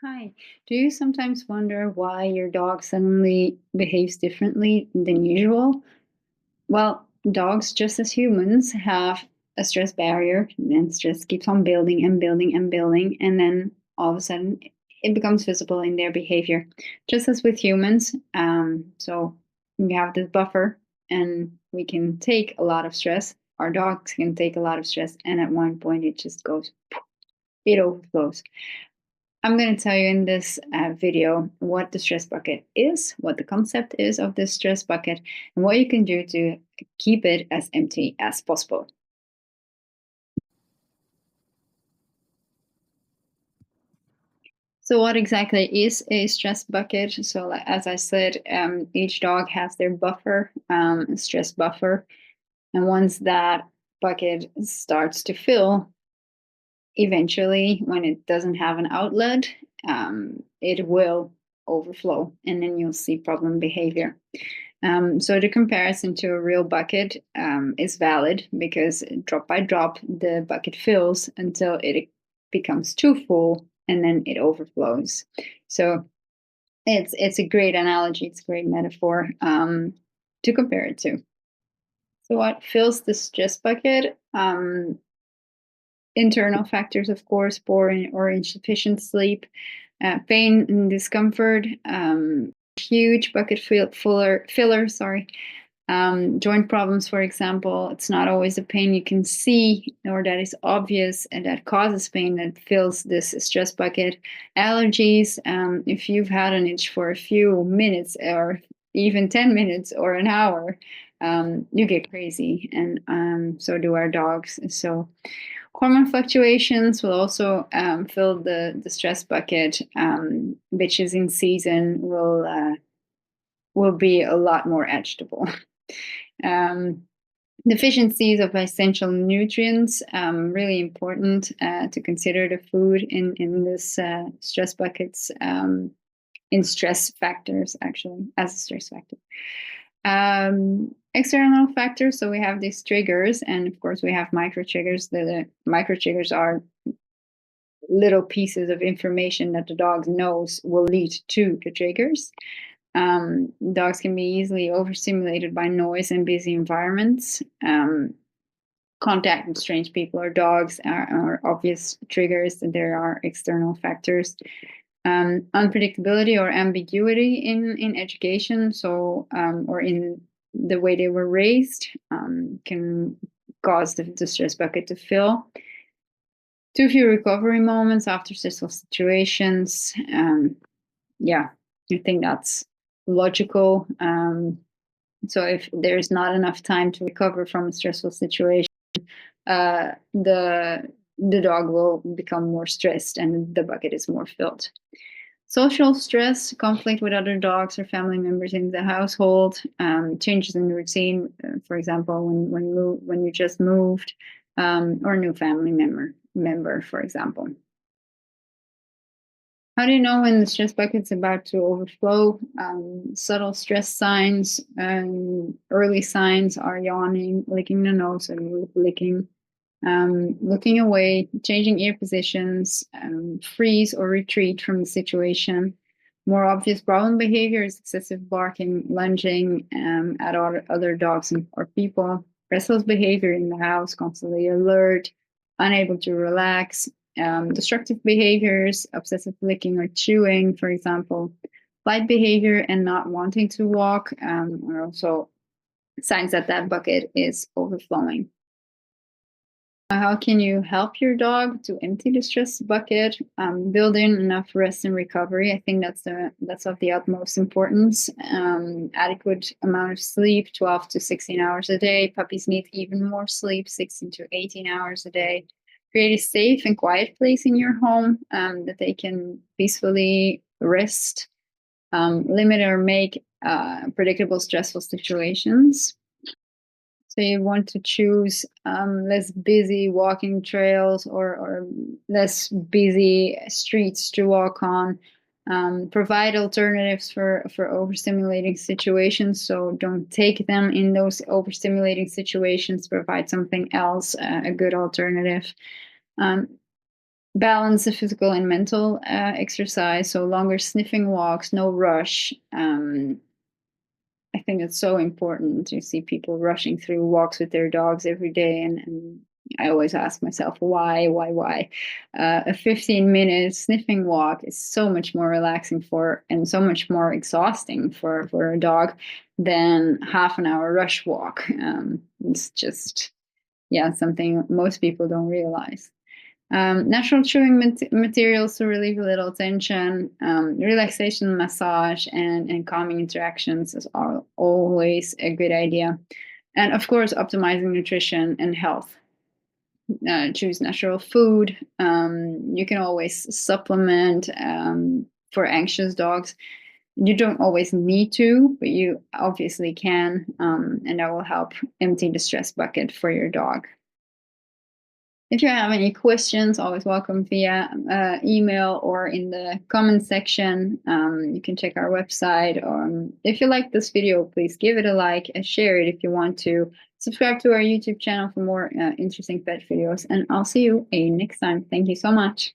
Hi. Do you sometimes wonder why your dog suddenly behaves differently than usual? Well, dogs, just as humans, have a stress barrier, and stress keeps on building and building and building, and then all of a sudden it becomes visible in their behavior. Just as with humans, so we have this buffer, and we can take a lot of stress. Our dogs can take a lot of stress, and at one point it just goes, it overflows. I'm going to tell you in this video what the stress bucket is, what the concept is of this stress bucket, and what you can do to keep it as empty as possible. So, what exactly is a stress bucket? So, as I said, each dog has their buffer, stress buffer, and once that bucket starts to fill, eventually, when it doesn't have an outlet, it will overflow, and then you'll see problem behavior. So the comparison to a real bucket is valid because drop by drop, the bucket fills until it becomes too full, and then it overflows. So it's a great analogy. It's a great metaphor to compare it to. So what fills the stress bucket? Internal factors, of course, poor or insufficient sleep, pain and discomfort, huge bucket filler, sorry. Joint problems, for example, it's not always a pain you can see or that is obvious and that causes pain that fills this stress bucket. Allergies, if you've had an itch for a few minutes or even 10 minutes or an hour, you get crazy, and so do our dogs. So hormone fluctuations will also fill the stress bucket. Bitches in season will be a lot more agitable. um, Deficiencies of essential nutrients, really important to consider the food in this stress buckets, in stress factors, actually, as a stress factor. External factors, so we have these triggers, and of course we have micro triggers. The micro triggers are little pieces of information that the dog knows will lead to the triggers. Dogs can be easily overstimulated by noise and busy environments. Contact with strange people or dogs are obvious triggers. There are external factors. Unpredictability or ambiguity in education, so or in the way they were raised, can cause the stress bucket to fill. Too few recovery moments after stressful situations. Yeah, I think that's logical. So if there's not enough time to recover from a stressful situation, the dog will become more stressed and the bucket is more filled. Social stress, conflict with other dogs or family members in the household, changes in routine, for example, when you just moved, or new family member, for example. How do you know when the stress bucket's about to overflow? Subtle stress signs, early signs are yawning, licking the nose, and licking, looking away, changing ear positions, freeze or retreat from the situation. More obvious problem behavior is excessive barking, lunging at other dogs or people. Restless behavior in the house, constantly alert, unable to relax. Destructive behaviors, obsessive licking or chewing, for example. Flight behavior and not wanting to walk are also signs that that bucket is overflowing. How can you help your dog to empty the stress bucket? Build in enough rest and recovery. I think that's of the utmost importance. Adequate amount of sleep, 12 to 16 hours a day. Puppies need even more sleep, 16 to 18 hours a day. Create a safe and quiet place in your home that they can peacefully rest. Limit or make predictable stressful situations. So you want to choose less busy walking trails or less busy streets to walk on. Provide alternatives for overstimulating situations. So don't take them in those overstimulating situations. Provide something else, a good alternative. balance the physical and mental exercise. So longer sniffing walks, no rush. I think it's so important to see people rushing through walks with their dogs every day, and I always ask myself why. A 15-minute sniffing walk is so much more relaxing for and so much more exhausting for a dog than half an hour rush walk. It's just, yeah, something most people don't realize. Natural chewing materials to relieve a little tension, relaxation massage, and calming interactions is always a good idea. And of course, optimizing nutrition and health. Choose natural food. You can always supplement for anxious dogs. You don't always need to, but you obviously can, and that will help empty the stress bucket for your dog. If you have any questions, always welcome via email or in the comment section. You can check our website. If you like this video, please give it a like and share it if you want to. Subscribe to our YouTube channel for more interesting pet videos. And I'll see you next time. Thank you so much.